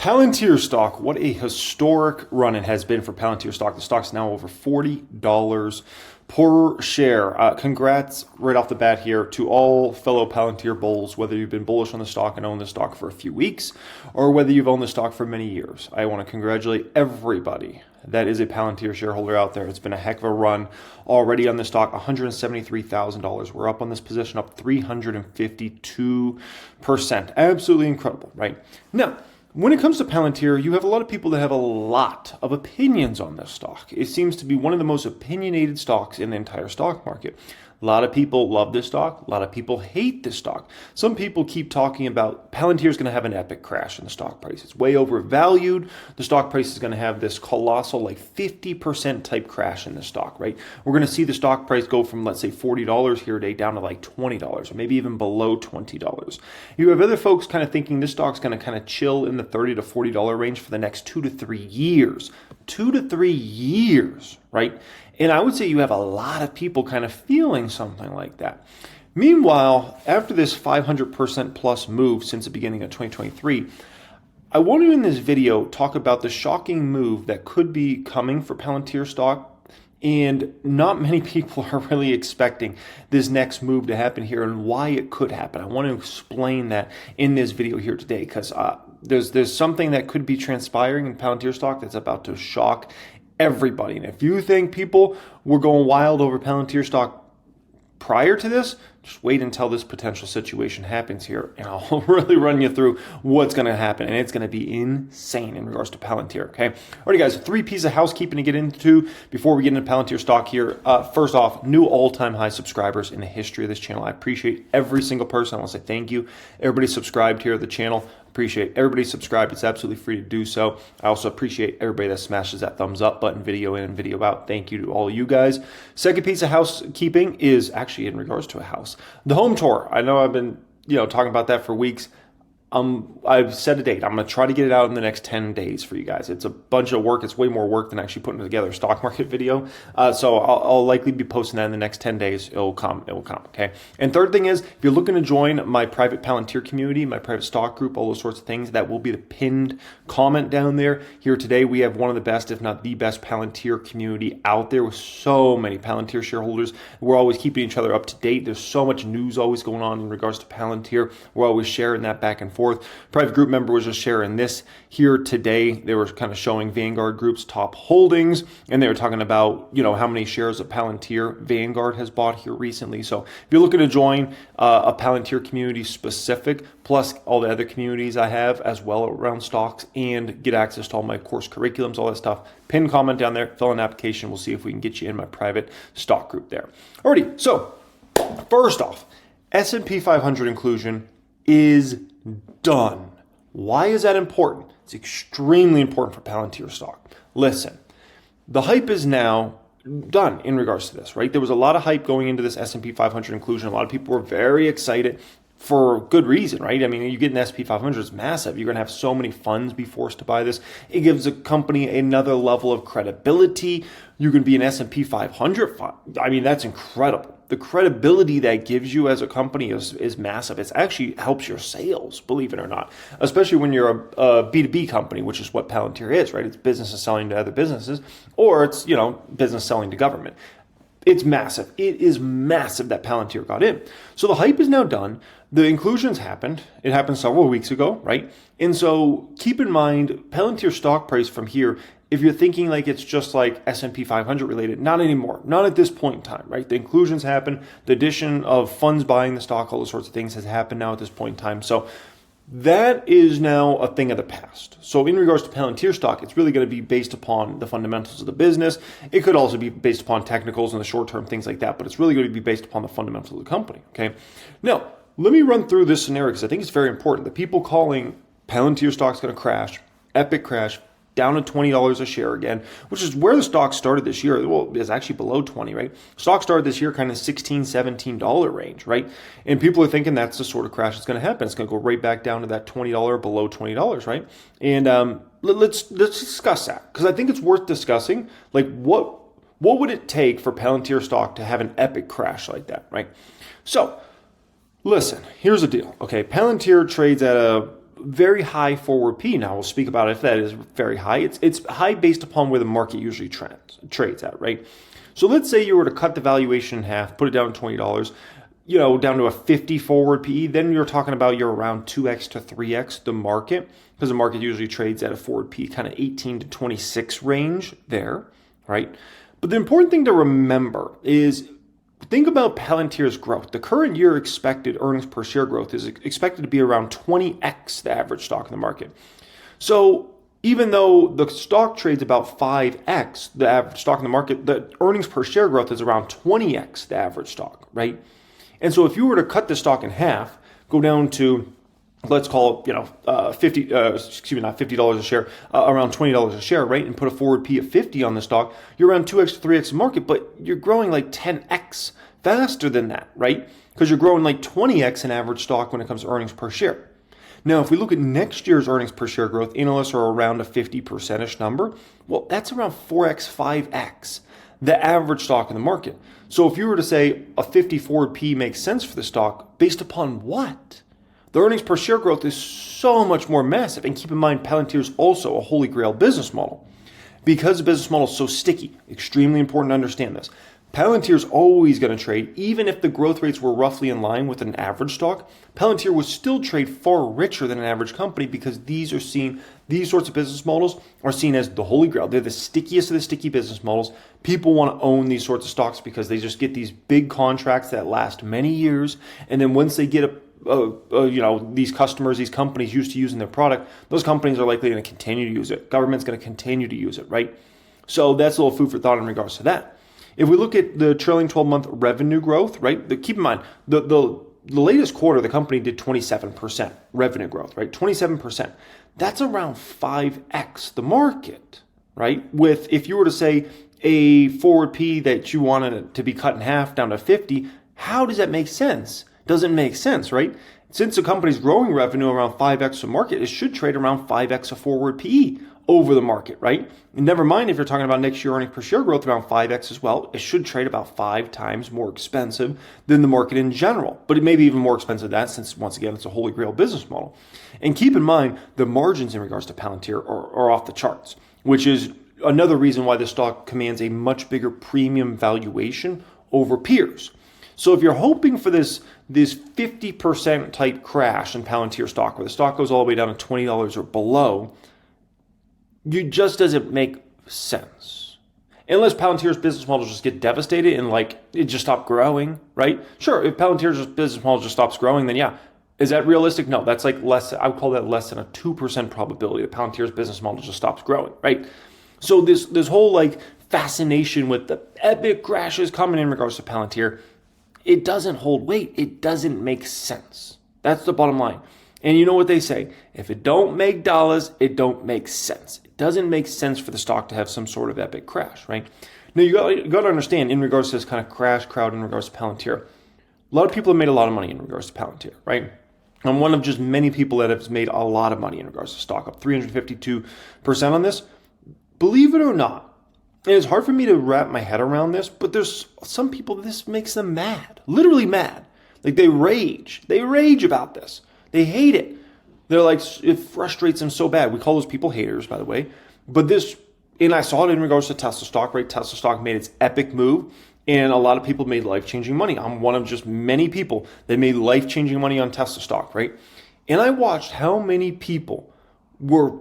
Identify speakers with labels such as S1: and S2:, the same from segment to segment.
S1: Palantir Stock, what a historic run it has been for Palantir Stock. The stock's now over $40 per share. Congrats right off the bat here to all fellow Palantir bulls, whether you've been bullish on the stock and owned the stock for a few weeks, or whether you've owned the stock for many years. I want to congratulate everybody that is a Palantir shareholder out there. It's been a heck of a run already on the stock, $173,000. We're up on this position, up 352%. Absolutely incredible, right? Now, when it comes to Palantir, you have a lot of people that have a lot of opinions on this stock. It seems to be one of the most opinionated stocks in the entire stock market. A lot of people love this stock. A lot of people hate this stock. Some people keep talking about Palantir is going to have an epic crash in the stock price. It's way overvalued. The stock price is going to have this colossal, like 50% type crash in the stock, right? We're going to see the stock price go from, let's say, $40 here today down to like $20, or maybe even below $20. You have other folks kind of thinking this stock's going to kind of chill in the $30 to $40 range for the next 2 to 3 years. 2 to 3 years, right? And I would say you have a lot of people kind of feeling something like that. Meanwhile, after this 500% plus move since the beginning of 2023, I want to in this video talk about the shocking move that could be coming for Palantir stock. And not many people are really expecting this next move to happen here and why it could happen. I want to explain that in this video here today because there's something that could be transpiring in Palantir stock that's about to shock everybody. And if you think people were going wild over Palantir stock prior to this, just wait until this potential situation happens here, and I'll really run you through what's going to happen, and it's going to be insane in regards to Palantir, okay? All right, guys, 3 pieces of housekeeping to get into before we get into Palantir stock here. First off, new all-time high subscribers in the history of this channel. I appreciate every single person. I want to say thank you. Everybody subscribed here to the channel. Appreciate everybody subscribed. It's absolutely free to do so. I also appreciate everybody that smashes that thumbs up button, video in and video out. Thank you to all you guys. Second piece of housekeeping is actually in regards to a house. The home tour. I know I've been, talking about that for weeks. I've set a date. I'm going to try to get it out in the next 10 days for you guys. It's a bunch of work. It's way more work than actually putting together a stock market video. So I'll likely be posting that in the next 10 days. It will come. Okay. And third thing is, if you're looking to join my private Palantir community, my private stock group, all those sorts of things, that will be the pinned comment down there. Here today, we have one of the best, if not the best Palantir community out there with so many Palantir shareholders. We're always keeping each other up to date. There's so much news always going on in regards to Palantir. We're always sharing that back and forth. Private group member was just sharing this here today. They were kind of showing Vanguard Group's top holdings, and they were talking about, how many shares of Palantir Vanguard has bought here recently. So if you're looking to join a Palantir community specific, plus all the other communities I have as well around stocks, and get access to all my course curriculums, all that stuff, pin comment down there, fill an application. We'll see if we can get you in my private stock group there. Alrighty, so first off, S&P 500 inclusion is done. Why is that important? It's extremely important for Palantir stock. Listen, the hype is now done in regards to this, right? There was a lot of hype going into this S&P 500 inclusion. A lot of people were very excited for good reason, right? I mean, you get an S&P 500, it's massive. You're going to have so many funds be forced to buy this. It gives a company another level of credibility. You're going to be an S&P 500 fund. I mean, that's incredible. The credibility that gives you as a company is massive. It actually helps your sales, believe it or not, especially when you're a B2B company, which is what Palantir is, right? It's businesses selling to other businesses, or it's, business selling to government. It's massive. It is massive that Palantir got in. So the hype is now done. The inclusions happened. It happened several weeks ago, right? And so keep in mind, Palantir stock price from here, if you're thinking like it's just like S&P 500 related, not anymore. Not at this point in time, right? The inclusions happen. The addition of funds buying the stock, all those sorts of things has happened now at this point in time. So that is now a thing of the past. So in regards to Palantir stock, it's really going to be based upon the fundamentals of the business. It could also be based upon technicals in the short term, things like that, but it's really going to be based upon the fundamentals of the company, okay? Now, let me run through this scenario because I think it's very important. The people calling Palantir stock's going to crash, epic crash, down to $20 a share again, which is where the stock started this year. Well, it's actually below 20, right? Stock started this year kind of $16, $17 range, right? And people are thinking that's the sort of crash that's going to happen. It's going to go right back down to that $20, below $20, right? And let's discuss that because I think it's worth discussing. Like, what would it take for Palantir stock to have an epic crash like that, right? So, listen, here's the deal. Okay, Palantir trades at a very high forward P. Now we'll speak about if that is very high. It's high based upon where the market usually trades at, right? So let's say you were to cut the valuation in half, put it down to $20, down to a 50 forward PE, then you're talking about you're around 2x to 3x the market, because the market usually trades at a forward PE kind of 18 to 26 range there, right? But the important thing to remember is think about Palantir's growth. The current year expected earnings per share growth is expected to be around 20x the average stock in the market. So even though the stock trades about 5x the average stock in the market, the earnings per share growth is around 20x the average stock, right? And so if you were to cut the stock in half, go down to, let's call it, not $50 a share, around $20 a share, right? And put a forward P of 50 on the stock, you're around 2x to 3x the market, but you're growing like 10x faster than that, right? Because you're growing like 20x in average stock when it comes to earnings per share. Now, if we look at next year's earnings per share growth, analysts are around a 50%-ish number. Well, that's around 4x, 5x the average stock in the market. So if you were to say a 50 forward P makes sense for the stock, based upon what? The earnings per share growth is so much more massive. And keep in mind, Palantir is also a holy grail business model. Because the business model is so sticky, extremely important to understand this. Palantir is always going to trade, even if the growth rates were roughly in line with an average stock, Palantir would still trade far richer than an average company because these sorts of business models are seen as the holy grail. They're the stickiest of the sticky business models. People want to own these sorts of stocks because they just get these big contracts that last many years. And then once they get these customers, these companies used to using their product, those companies are likely going to continue to use it. Government's going to continue to use it, right? So that's a little food for thought in regards to that. If we look at the trailing 12-month revenue growth, right? Keep in mind, the latest quarter, the company did 27% revenue growth, right? 27%. That's around 5x the market, right? With, if you were to say a forward P that you wanted it to be cut in half down to 50, how does that make sense? Doesn't make sense, right? Since the company's growing revenue around 5x the market, it should trade around 5x a forward PE over the market, right? And never mind if you're talking about next year earnings per share growth around 5x as well, it should trade about 5 times more expensive than the market in general. But it may be even more expensive than that since, once again, it's a holy grail business model. And keep in mind, the margins in regards to Palantir are off the charts, which is another reason why the stock commands a much bigger premium valuation over peers. So if you're hoping for this 50% type crash in Palantir stock, where the stock goes all the way down to $20 or below, it just doesn't make sense. Unless Palantir's business model just get devastated and it just stop growing, right? Sure, if Palantir's business model just stops growing, then yeah. Is that realistic? No, that's less, I would call that less than a 2% probability that Palantir's business model just stops growing, right? So this whole fascination with the epic crashes coming in regards to Palantir, it doesn't hold weight. It doesn't make sense. That's the bottom line. And you know what they say? If it don't make dollars, it don't make sense. It doesn't make sense for the stock to have some sort of epic crash, right? Now, you got to understand, in regards to this kind of crash crowd in regards to Palantir, a lot of people have made a lot of money in regards to Palantir, right? I'm one of just many people that have made a lot of money in regards to stock, up 352% on this. Believe it or not, and it's hard for me to wrap my head around this, but there's some people, this makes them mad, literally mad. They rage about this. They hate it. They're it frustrates them so bad. We call those people haters, by the way. But and I saw it in regards to Tesla stock, right? Tesla stock made its epic move, and a lot of people made life-changing money. I'm one of just many people that made life-changing money on Tesla stock, right? And I watched how many people were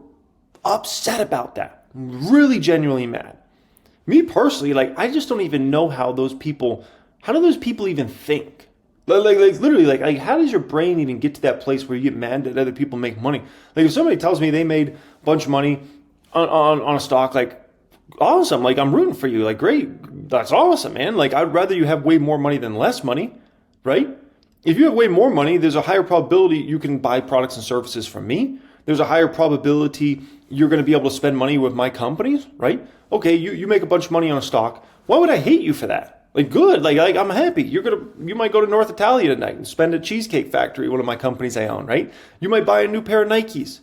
S1: upset about that, really genuinely mad. Me personally, I just don't even know how do those people even think? Literally, how does your brain even get to that place where you get mad that other people make money? If somebody tells me they made a bunch of money on a stock, awesome, I'm rooting for you, great, that's awesome, man. I'd rather you have way more money than less money, right? If you have way more money, there's a higher probability you can buy products and services from me. There's a higher probability you're going to be able to spend money with my companies, right? Okay, you make a bunch of money on a stock. Why would I hate you for that? Good, I'm happy. You might go to North Italia tonight and spend at Cheesecake Factory, one of my companies I own, right? You might buy a new pair of Nikes.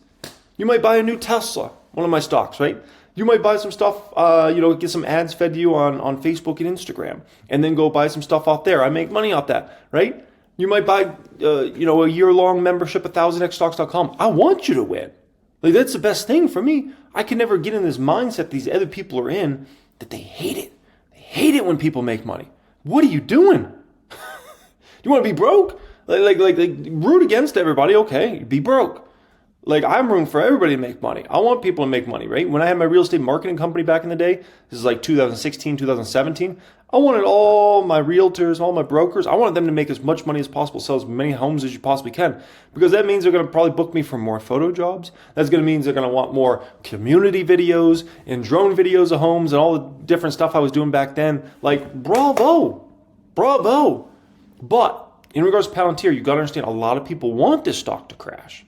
S1: You might buy a new Tesla, one of my stocks, right? You might buy some stuff, get some ads fed to you on Facebook and Instagram, and then go buy some stuff out there. I make money off that, right? You might buy, a year-long membership at 1000xstocks.com. I want you to win. Like, that's the best thing for me. I can never get in this mindset these other people are in that they hate it. They hate it when people make money. What are you doing? You want to be broke? Like root against everybody. Okay, be broke. Like, I'm rooting for everybody to make money. I want people to make money, right? When I had my real estate marketing company back in the day, this is like 2016, 2017, I wanted all my realtors, all my brokers, I wanted them to make as much money as possible, sell as many homes as you possibly can, because that means they're going to probably book me for more photo jobs. That's going to mean they're going to want more community videos and drone videos of homes and all the different stuff I was doing back then. Like, bravo. But in regards to Palantir, you got to understand a lot of people want this stock to crash,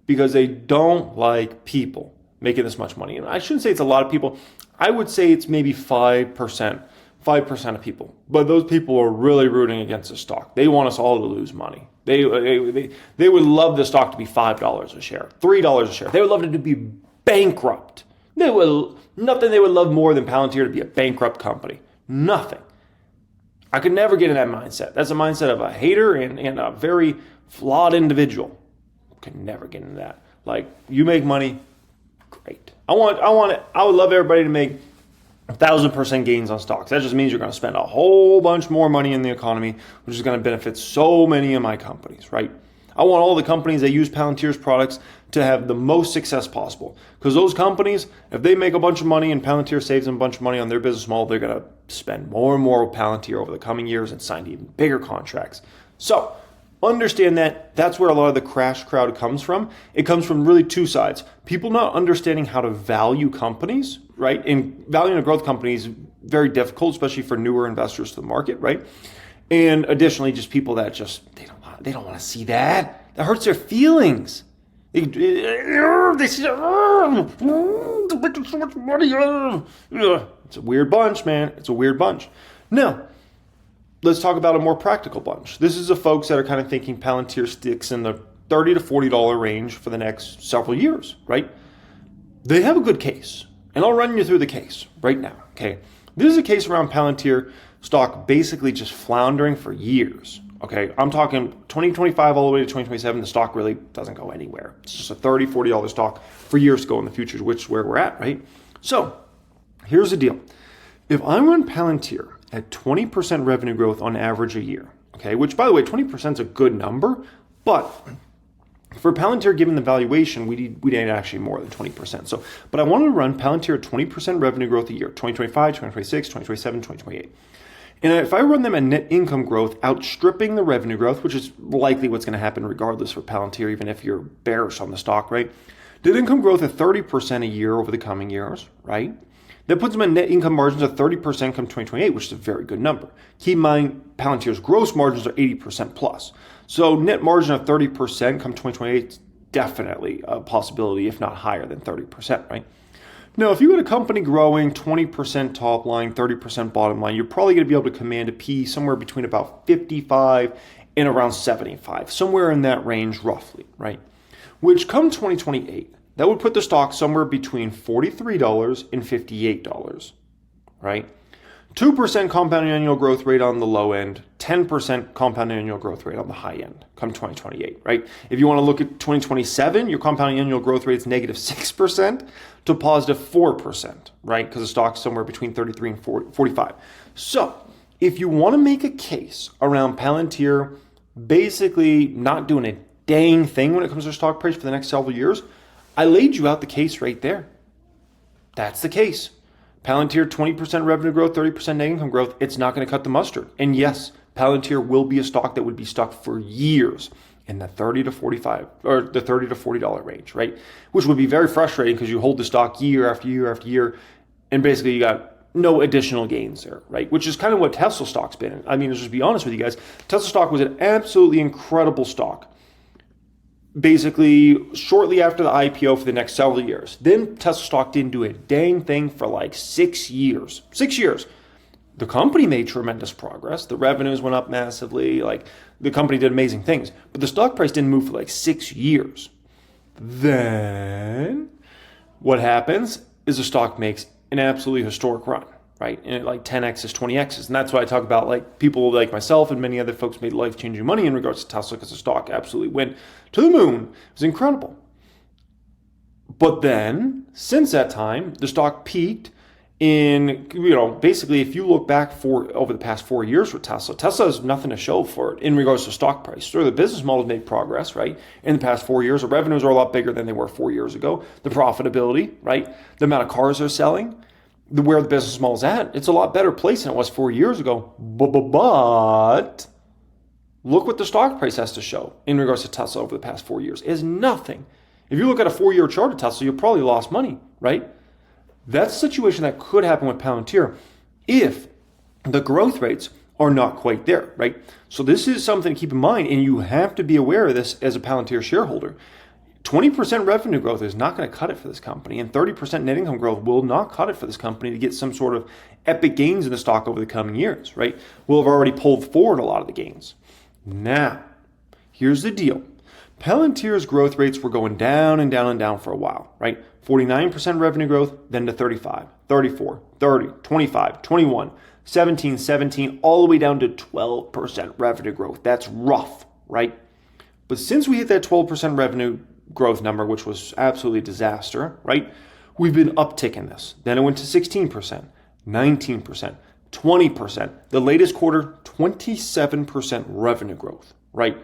S1: because they don't like people making this much money. And I shouldn't say it's a lot of people. I would say it's maybe 5% of people. But those people are really rooting against the stock. They want us all to lose money. They would love the stock to be $5 a share, $3 a share. They would love it to be bankrupt. Nothing they would love more than Palantir to be a bankrupt company. Nothing. I could never get in that mindset. That's a mindset of a hater and a very flawed individual. Can never get into that. Like, you make money, great. I want it. I would love everybody to make 1,000% gains on stocks. That just means you're going to spend a whole bunch more money in the economy, which is going to benefit so many of my companies, right? I want all the companies that use Palantir's products to have the most success possible, because those companies, if they make a bunch of money and Palantir saves them a bunch of money on their business model, they're going to spend more and more with Palantir over the coming years and sign even bigger contracts. So understand that that's where a lot of the crash crowd comes from. It comes from really two sides. People not understanding how to value companies, right? And valuing a growth company is very difficult, especially for newer investors to the market, right? And additionally, just people that they don't want to see that. That hurts their feelings. They see that, they're making so much money. It's a weird bunch, man. It's a weird bunch. Now, let's talk about a more practical bunch. This is the folks that are kind of thinking Palantir sticks in the $30 to $40 range for the next several years, right? They have a good case, and I'll run you through the case right now, okay? This is a case around Palantir stock basically just floundering for years, okay? I'm talking 2025 all the way to 2027. The stock really doesn't go anywhere. It's just a $30, $40 stock for years to go in the future, which is where we're at, right? So here's the deal. If I run Palantir at 20% revenue growth on average a year, okay, which, by the way, 20% is a good number, but for Palantir, given the valuation, we need actually more than 20%. But I want to run Palantir at 20% revenue growth a year, 2025, 2026, 2027, 2028. And if I run them at net income growth outstripping the revenue growth, which is likely what's going to happen regardless for Palantir, even if you're bearish on the stock, right? Net income growth at 30% a year over the coming years, right? That puts them at net income margins of 30% come 2028, which is a very good number. Keep in mind, Palantir's gross margins are 80% plus. So net margin of 30% come 2028 is definitely a possibility, if not higher than 30%, right? Now, if you got a company growing 20% top line, 30% bottom line, you're probably going to be able to command a P somewhere between about 55 and around 75, somewhere in that range roughly, right? Which come 2028, that would put the stock somewhere between $43 and $58, right? 2% compounding annual growth rate on the low end, 10% compounding annual growth rate on the high end come 2028, right? If you want to look at 2027, your compounding annual growth rate is negative 6% to positive 4%, right? Because the stock's somewhere between 33 and 45. So if you want to make a case around Palantir basically not doing a dang thing when it comes to stock price for the next several years, I laid you out the case right there. That's the case. Palantir, 20% revenue growth, 30% net income growth, it's not going to cut the mustard. And yes, Palantir will be a stock that would be stuck for years in the $30 to $40 range, right? Which would be very frustrating because you hold the stock year after year after year, and basically you got no additional gains there, right? Which is kind of what Tesla stock's been. I mean, let's just be honest with you guys. Tesla stock was an absolutely incredible stock. Basically, shortly after the IPO for the next several years. Then Tesla stock didn't do a dang thing for like 6 years. 6 years. The company made tremendous progress. The revenues went up massively. Like, the company did amazing things. But the stock price didn't move for like 6 years. Then what happens is the stock makes an absolutely historic run. right? And like 10x's, 20x's. And that's why I talk about like people like myself and many other folks made life-changing money in regards to Tesla because the stock absolutely went to the moon. It was incredible. But then, since that time, the stock peaked in, basically if you look back over the past 4 years for Tesla has nothing to show for it in regards to stock price. So the business model has made progress, right? In the past 4 years, the revenues are a lot bigger than they were 4 years ago. The profitability, right? The amount of cars they're selling, where the business model is at, it's a lot better place than it was 4 years ago. But look what the stock price has to show in regards to Tesla over the past 4 years. It is nothing. If you look at a 4-year chart of Tesla, you'll probably lost money, right? That's a situation that could happen with Palantir if the growth rates are not quite there, right? So this is something to keep in mind, and you have to be aware of this as a Palantir shareholder. 20% revenue growth is not going to cut it for this company, and 30% net income growth will not cut it for this company to get some sort of epic gains in the stock over the coming years, right? We'll have already pulled forward a lot of the gains. Now, here's the deal. Palantir's growth rates were going down and down and down for a while, right? 49% revenue growth, then to 35, 34, 30, 25, 21, 17, all the way down to 12% revenue growth. That's rough, right? But since we hit that 12% revenue growth number, which was absolutely a disaster, right? We've been upticking this. Then it went to 16%, 19%, 20%. The latest quarter, 27% revenue growth, right?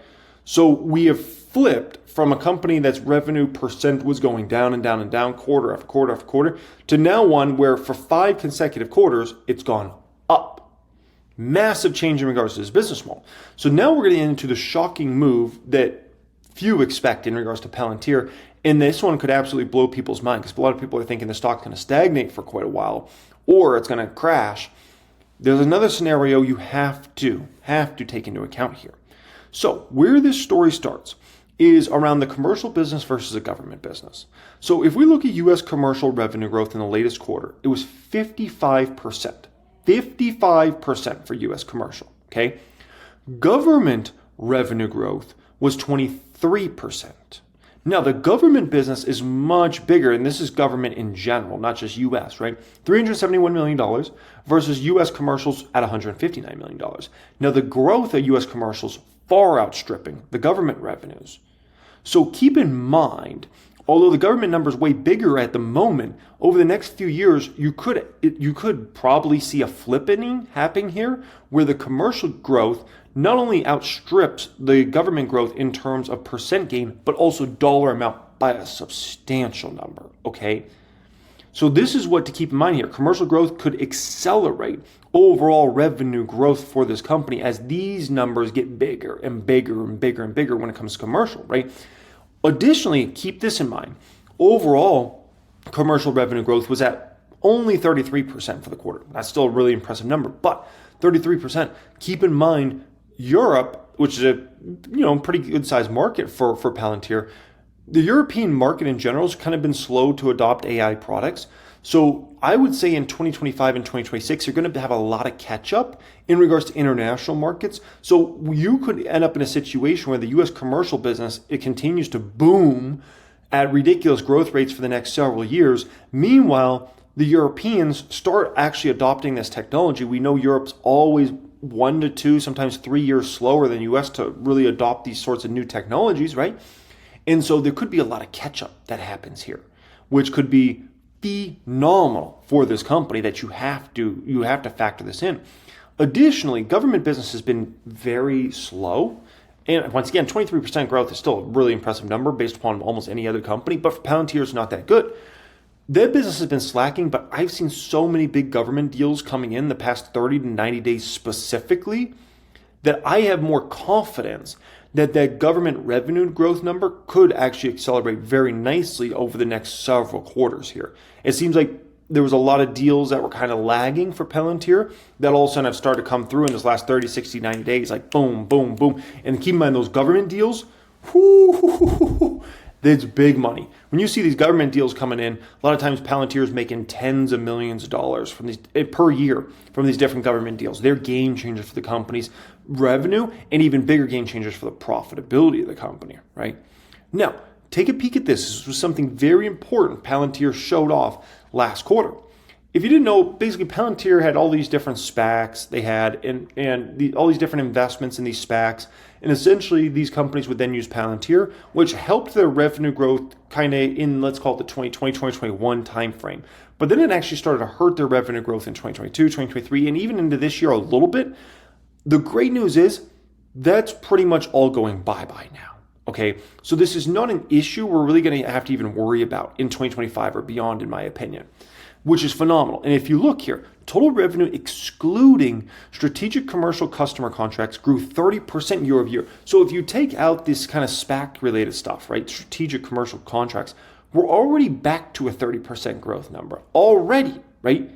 S1: So we have flipped from a company that's revenue percent was going down and down and down quarter after quarter after quarter to now one where for 5 consecutive quarters, it's gone up. Massive change in regards to this business model. So now we're getting into the shocking move that few expect in regards to Palantir. And this one could absolutely blow people's mind because a lot of people are thinking the stock's going to stagnate for quite a while or it's going to crash. There's another scenario you have to take into account here. So where this story starts is around the commercial business versus the government business. So if we look at U.S. commercial revenue growth in the latest quarter, it was 55%. 55% for U.S. commercial, okay? Government revenue growth was 23%. Now, the government business is much bigger, and this is government in general, not just U.S., right? $371 million versus U.S. commercials at $159 million. Now, the growth of U.S. commercials far outstripping the government revenues. So keep in mind, although the government number is way bigger at the moment, over the next few years, you could probably see a flippening happening here where the commercial growth not only outstrips the government growth in terms of percent gain, but also dollar amount by a substantial number, okay? So this is what to keep in mind here. Commercial growth could accelerate overall revenue growth for this company as these numbers get bigger and bigger and bigger and bigger when it comes to commercial, right? Additionally, keep this in mind. Overall, commercial revenue growth was at only 33% for the quarter. That's still a really impressive number, but 33%. Keep in mind, Europe, which is a pretty good sized market for Palantir, the European market in general has kind of been slow to adopt AI products. So I would say in 2025 and 2026, you're going to have a lot of catch up in regards to international markets. So you could end up in a situation where the U.S. commercial business, it continues to boom at ridiculous growth rates for the next several years. Meanwhile, the Europeans start actually adopting this technology. We know Europe's always 1 to 2, sometimes 3 years slower than U.S. to really adopt these sorts of new technologies, right? And so there could be a lot of catch up that happens here, which could be phenomenal for this company that you have to factor this in. Additionally, government business has been very slow. And once again, 23% growth is still a really impressive number based upon almost any other company, but for Palantir, it's not that good. Their business has been slacking, but I've seen so many big government deals coming in the past 30 to 90 days specifically that I have more confidence that that government revenue growth number could actually accelerate very nicely over the next several quarters here. It seems like there was a lot of deals that were kind of lagging for Palantir that all of a sudden have started to come through in this last 30, 60, 90 days, like boom, boom, boom. And keep in mind those government deals, it's big money. When you see these government deals coming in, a lot of times Palantir is making tens of millions of dollars from these per year from these different government deals. They're game changers for the company's revenue and even bigger game changers for the profitability of the company, right? Now, take a peek at this. This was something very important Palantir showed off last quarter. if you didn't know, basically Palantir had all these different SPACs they had all these different investments in these SPACs. And essentially these companies would then use Palantir, which helped their revenue growth kind of in, let's call it the 2020, 2021 timeframe. But then it actually started to hurt their revenue growth in 2022, 2023, and even into this year a little bit. The great news is that's pretty much all going bye-bye now. Okay, so this is not an issue we're really going to have to even worry about in 2025 or beyond, in my opinion, which is phenomenal. And if you look here, total revenue excluding strategic commercial customer contracts grew 30% year over year. So if you take out this kind of SPAC related stuff, right, strategic commercial contracts, we're already back to a 30% growth number already, right?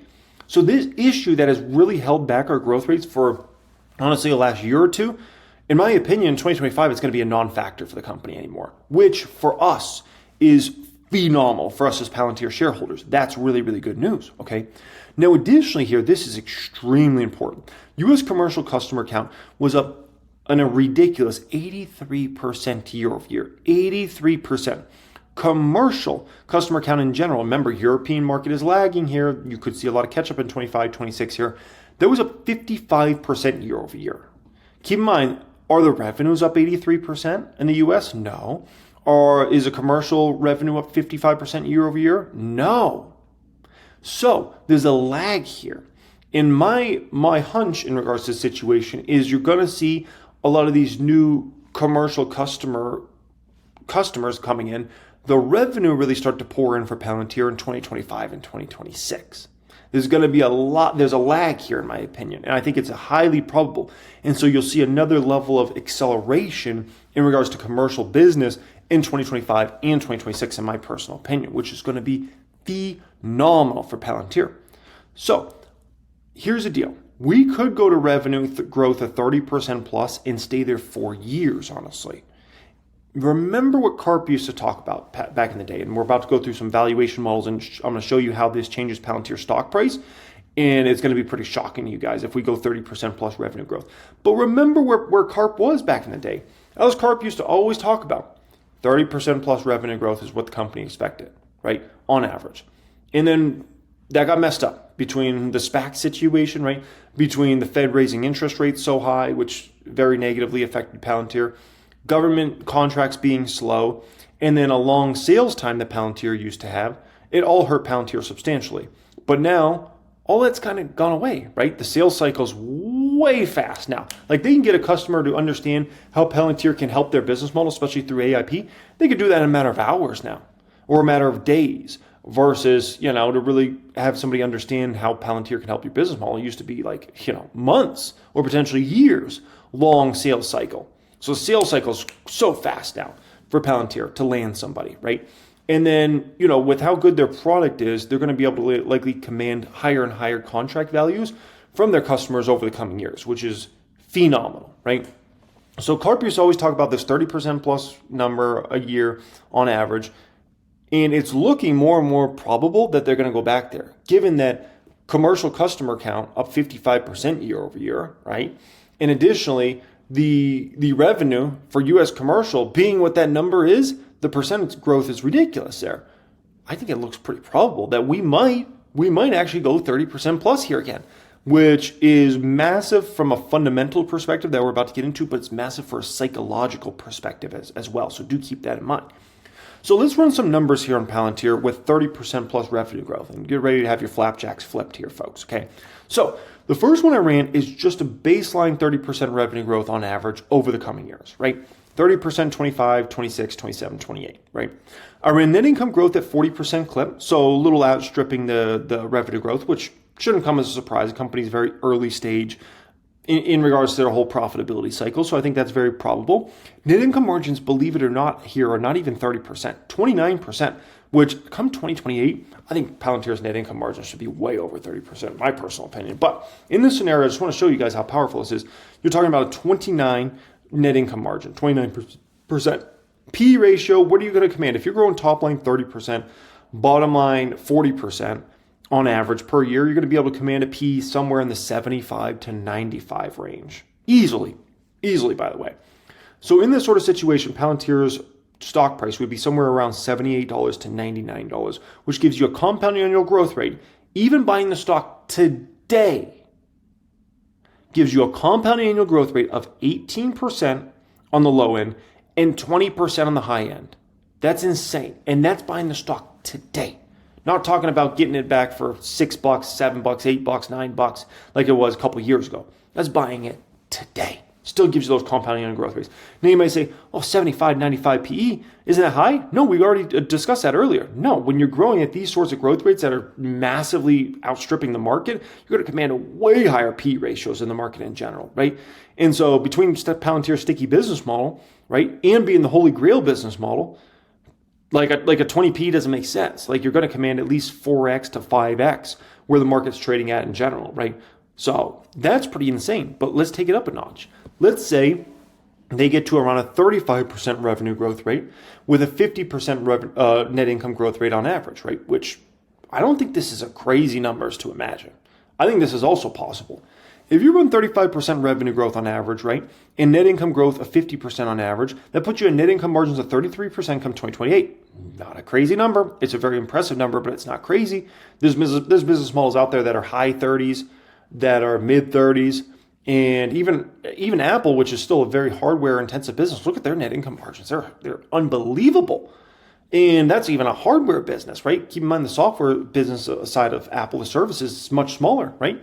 S1: So this issue that has really held back our growth rates for honestly the last year or two, in my opinion, in 2025, it's going to be a non-factor for the company anymore, which for us is phenomenal for us as Palantir shareholders. That's really, really good news, okay? Now, additionally here, this is extremely important. U.S. commercial customer count was up on a ridiculous 83% year over year, 83%. Commercial customer count in general, remember, European market is lagging here. You could see a lot of catch up in 25, 26 here. There was a 55% year over year. Keep in mind, are the revenues up 83% in the U.S.? No. Or is a commercial revenue up 55% year over year? No. So there's a lag here. And my hunch in regards to the situation is you're going to see a lot of these new commercial customers coming in. The revenue really start to pour in for Palantir in 2025 and 2026. There's going to be there's a lag here in my opinion, and I think it's highly probable. And so you'll see another level of acceleration in regards to commercial business in 2025 and 2026 in my personal opinion, which is going to be phenomenal for Palantir. So here's the deal. We could go to revenue growth of 30% plus and stay there for years, honestly. Remember what Karp used to talk about back in the day, and we're about to go through some valuation models, and I'm going to show you how this changes Palantir stock price, and it's going to be pretty shocking to you guys if we go 30% plus revenue growth. But remember where Karp was back in the day. That was Karp used to always talk about. 30% plus revenue growth is what the company expected, right, on average. And then that got messed up between the SPAC situation, right, between the Fed raising interest rates so high, which very negatively affected Palantir, government contracts being slow, and then a long sales time that Palantir used to have. It all hurt Palantir substantially. But now, all that's kind of gone away, right? The sales cycle's way fast now. Like they can get a customer to understand how Palantir can help their business model, especially through AIP. They could do that in a matter of hours now, or a matter of days, versus, to really have somebody understand how Palantir can help your business model. It used to be like, months or potentially years long sales cycle. So the sales cycle is so fast now for Palantir to land somebody, right? And then, with how good their product is, they're going to be able to likely command higher and higher contract values from their customers over the coming years, which is phenomenal, right? So Karp used to always talk about this 30% plus number a year on average, and it's looking more and more probable that they're going to go back there, given that commercial customer count up 55% year over year, right? And additionally, the revenue for U.S. commercial being what that number is, the percentage growth is ridiculous there. I think it looks pretty probable that we might actually go 30% plus here again, which is massive from a fundamental perspective that we're about to get into, but it's massive for a psychological perspective as well. So do keep that in mind. So let's run some numbers here on Palantir with 30% plus revenue growth, and get ready to have your flapjacks flipped here, folks, okay? So the first one I ran is just a baseline 30% revenue growth on average over the coming years, right? 30%, 25, 26, 27, 28, right? I ran net income growth at 40% clip, so a little outstripping the revenue growth, which shouldn't come as a surprise. The company's very early stage in regards to their whole profitability cycle, so I think that's very probable. Net income margins, believe it or not, here are not even 30%, 29%, which come 2028, I think Palantir's net income margin should be way over 30%, my personal opinion. But in this scenario, I just want to show you guys how powerful this is. You're talking about a 29 net income margin, 29%. P ratio, what are you going to command? If you're growing top line 30%, bottom line 40%, on average per year, you're going to be able to command a P somewhere in the 75 to 95 range. Easily, by the way. So in this sort of situation, Palantir's stock price would be somewhere around $78 to $99, which gives you a compound annual growth rate even buying the stock today gives you a compound annual growth rate of 18% on the low end and 20% on the high end. That's insane. And that's buying the stock today. Not talking about getting it back for $6, $7, $8, $9 like it was a couple years ago. That's buying it today. Still gives you those compounding annual growth rates. Now you might say, oh, 75, 95 PE, isn't that high? No, we already discussed that earlier. No, when you're growing at these sorts of growth rates that are massively outstripping the market, you're going to command a way higher PE ratios in the market in general, right? And so between Palantir's sticky business model, right, and being the holy grail business model, like a 20p doesn't make sense. Like you're going to command at least 4x to 5x where the market's trading at in general, right? So that's pretty insane. But let's take it up a notch. Let's say they get to around a 35% revenue growth rate with a 50% net income growth rate on average, right? Which I don't think this is a crazy numbers to imagine. I think this is also possible. If you run 35% revenue growth on average, right, and net income growth of 50% on average, that puts you in net income margins of 33% come 2028. Not a crazy number. It's a very impressive number, but it's not crazy. There's business models out there that are high 30s, that are mid 30s, and even Apple, which is still a very hardware intensive business. Look at their net income margins. They're unbelievable. And that's even a hardware business, right? Keep in mind the software business side of Apple, the services, is much smaller, right?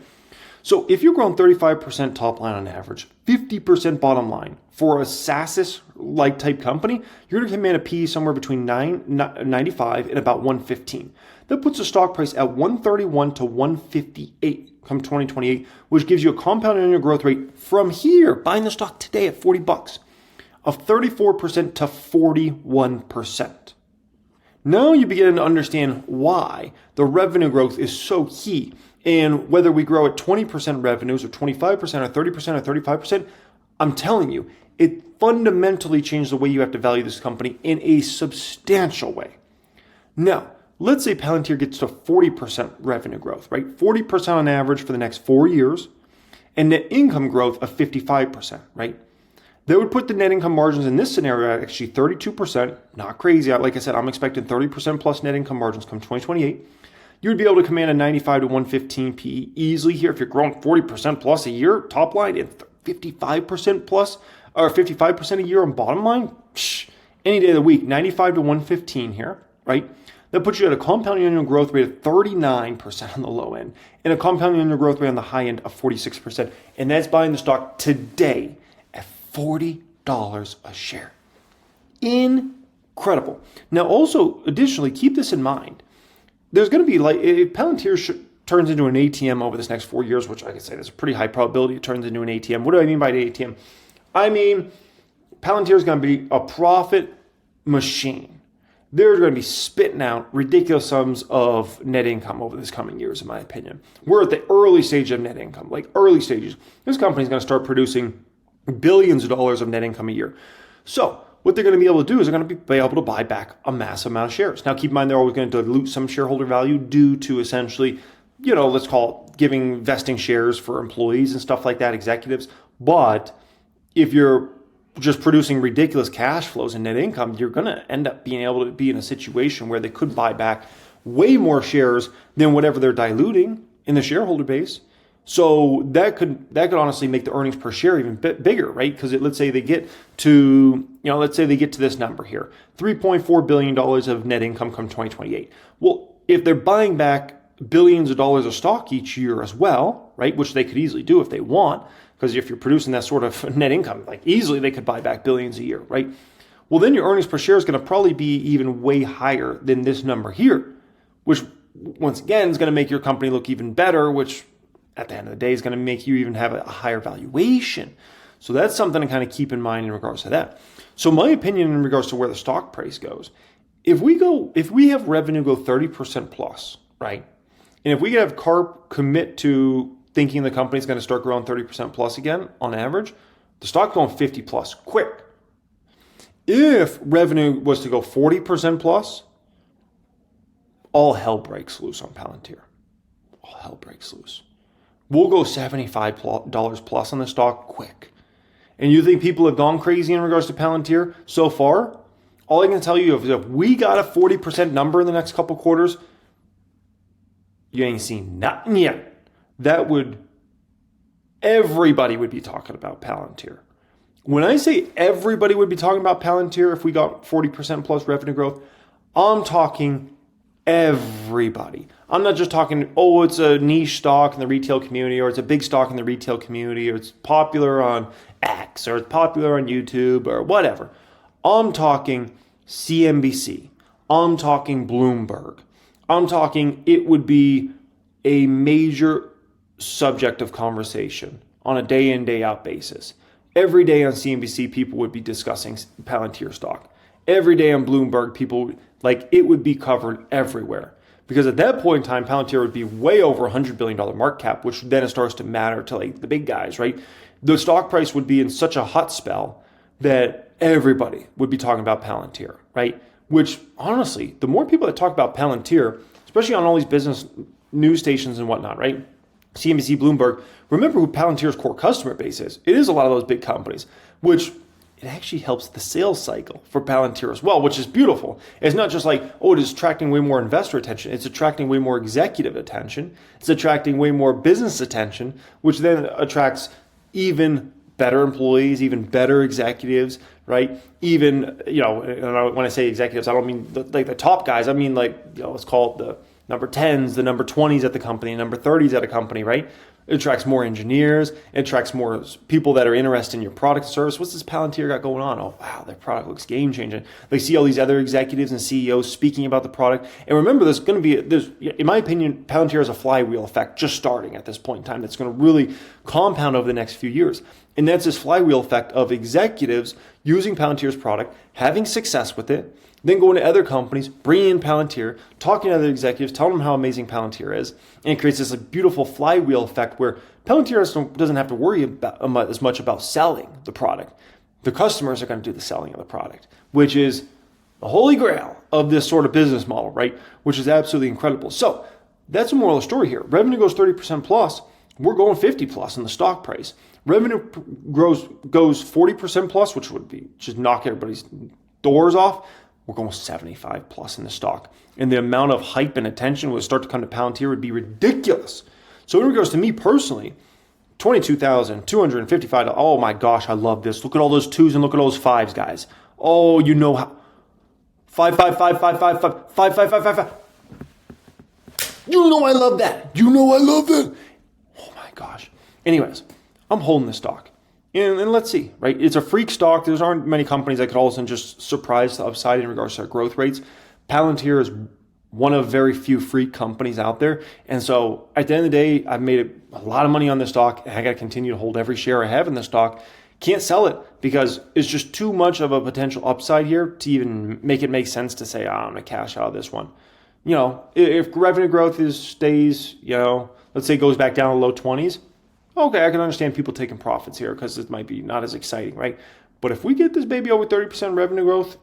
S1: So if you're growing 35% top line on average, 50% bottom line for a SaaS-like type company, you're going to command a PE somewhere between 95 and about 115. That puts the stock price at 131 to 158 come 2028, which gives you a compound annual growth rate from here, buying the stock today at $40, of 34% to 41%. Now you begin to understand why the revenue growth is so key. And whether we grow at 20% revenues or 25% or 30% or 35%, I'm telling you, it fundamentally changed the way you have to value this company in a substantial way. Now, let's say Palantir gets to 40% revenue growth, right? 40% on average for the next 4 years, and net income growth of 55%, right? That would put the net income margins in this scenario at actually 32%. Not crazy. Like I said, I'm expecting 30% plus net income margins come 2028. You would be able to command a 95 to 115 PE easily here if you're growing 40% plus a year top line and 55% plus or 55% a year on bottom line. Any day of the week, 95 to 115 here, right? That puts you at a compound annual growth rate of 39% on the low end and a compound annual growth rate on the high end of 46%. And that's buying the stock today at $40 a share. Incredible. Now, also, additionally, keep this in mind. There's going to be, like, if Palantir turns into an ATM over this next 4 years, which, like I said, there's a pretty high probability it turns into an ATM. What do I mean by an ATM? I mean, Palantir is going to be a profit machine. They're going to be spitting out ridiculous sums of net income over this coming years, in my opinion. We're at the early stage of net income, like early stages. This company is going to start producing billions of dollars of net income a year. So what they're going to be able to do is they're going to be able to buy back a massive amount of shares. Now, keep in mind, they're always going to dilute some shareholder value due to essentially, let's call it giving vesting shares for employees and stuff like that, executives. But if you're just producing ridiculous cash flows and net income, you're going to end up being able to be in a situation where they could buy back way more shares than whatever they're diluting in the shareholder base. So that could honestly make the earnings per share even bit bigger, right? Because let's say they get to, this number here, $3.4 billion of net income come 2028. Well, if they're buying back billions of dollars of stock each year as well, right? Which they could easily do if they want, because if you're producing that sort of net income, like easily they could buy back billions a year, right? Well, then your earnings per share is going to probably be even way higher than this number here, which once again is going to make your company look even better, which at the end of the day is going to make you even have a higher valuation. So that's something to kind of keep in mind in regards to that. So my opinion in regards to where the stock price goes, if we have revenue go 30% plus, right? And if we have CARP commit to thinking the company's going to start growing 30% plus again on average, the stock going 50 plus quick. If revenue was to go 40% plus, all hell breaks loose on Palantir. All hell breaks loose. We'll go $75 plus on the stock quick. And you think people have gone crazy in regards to Palantir so far? All I can tell you is if we got a 40% number in the next couple quarters, You ain't seen nothing yet. Everybody would be talking about Palantir. When I say everybody would be talking about Palantir if we got 40% plus revenue growth, I'm talking everybody. I'm not just talking, oh, it's a niche stock in the retail community, or it's a big stock in the retail community, or it's popular on X, or it's popular on YouTube, or whatever. I'm talking CNBC. I'm talking Bloomberg. I'm talking it would be a major subject of conversation on a day in, day out basis. Every day on CNBC, people would be discussing Palantir stock. Every day on Bloomberg, it would be covered everywhere. Because at that point in time, Palantir would be way over $100 billion market cap, which then it starts to matter to the big guys, right? The stock price would be in such a hot spell that everybody would be talking about Palantir, right? Which, honestly, the more people that talk about Palantir, especially on all these business news stations and whatnot, right? CNBC, Bloomberg, remember who Palantir's core customer base is. It is a lot of those big companies, which it actually helps the sales cycle for Palantir as well, which is beautiful. It's not just it is attracting way more investor attention. It's attracting way more executive attention. It's attracting way more business attention, which then attracts even better employees, even better executives, right? Even, when I say executives, I don't mean the top guys. I mean let's call it the number 10s, the number 20s at the company, number 30s at a company, right? It attracts more engineers. It attracts more people that are interested in your product and service. What's this Palantir got going on? Oh, wow, their product looks game-changing. They see all these other executives and CEOs speaking about the product. And remember, there's, in my opinion, Palantir has a flywheel effect just starting at this point in time that's going to really compound over the next few years. And that's this flywheel effect of executives using Palantir's product, having success with it, then going to other companies, bringing in Palantir, talking to other executives, telling them how amazing Palantir is. And it creates this beautiful flywheel effect where Palantir doesn't have to worry as much about selling the product. The customers are going to do the selling of the product, which is the holy grail of this sort of business model, right? Which is absolutely incredible. So that's the moral of the story here. Revenue goes 30% plus. We're going 50 plus in the stock price. Revenue goes 40% plus, which would be just knock everybody's doors off. We're going 75 plus in the stock. And the amount of hype and attention would start to come to Palantir would be ridiculous. So in regards to me personally, $22,255. Oh my gosh, I love this. Look at all those twos and look at all those fives, guys. Oh, you know how. 5. You know I love that. You know I love that. Oh my gosh. Anyways, I'm holding this stock. And let's see, right? It's a freak stock. There aren't many companies that could all of a sudden just surprise the upside in regards to their growth rates. Palantir is one of very few freak companies out there. And so at the end of the day, I've made a lot of money on this stock. And I got to continue to hold every share I have in the stock. Can't sell it because it's just too much of a potential upside here to even make it make sense to say, I'm going to cash out of this one. If revenue growth stays, let's say it goes back down to low 20s. Okay, I can understand people taking profits here because it might be not as exciting, right? But if we get this baby over 30% revenue growth,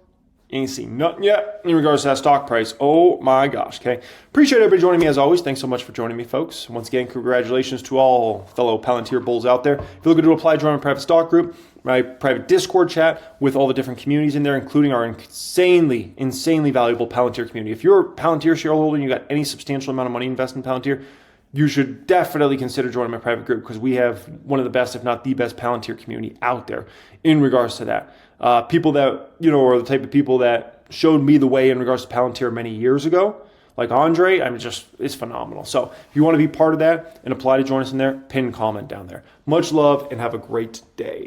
S1: you ain't seen nothing yet in regards to that stock price. Oh my gosh, okay? Appreciate everybody joining me as always. Thanks so much for joining me, folks. Once again, congratulations to all fellow Palantir bulls out there. If you're looking to apply, join my private stock group, my private Discord chat with all the different communities in there, including our insanely valuable Palantir community. If you're a Palantir shareholder and you got any substantial amount of money invested in Palantir, you should definitely consider joining my private group because we have one of the best, if not the best, Palantir community out there in regards to that. People that, are the type of people that showed me the way in regards to Palantir many years ago, like Andre, it's phenomenal. So if you want to be part of that and apply to join us in there, pin comment down there. Much love and have a great day.